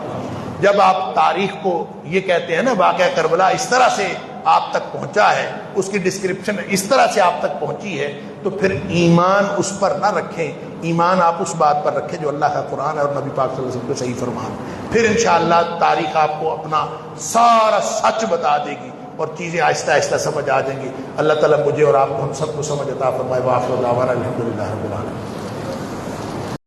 جب آپ تاریخ کو یہ کہتے ہیں نا واقعہ کربلا اس طرح سے آپ تک پہنچا ہے، اس کی ڈسکرپشن اس طرح سے آپ تک پہنچی ہے، تو پھر ایمان اس پر نہ رکھیں، ایمان آپ اس بات پر رکھیں جو اللہ کا قرآن ہے اور نبی پاک صلی اللہ علیہ وسلم کو صحیح فرمان۔ پھر انشاءاللہ تاریخ آپ کو اپنا سارا سچ بتا دے گی اور چیزیں آہستہ آہستہ سمجھ آ جائیں گی۔ اللہ تعالیٰ مجھے اور آپ کو ہم سب کو سمجھ عطا فرمائے۔ وآخر دعوانا الحمدللہ رب العالمین۔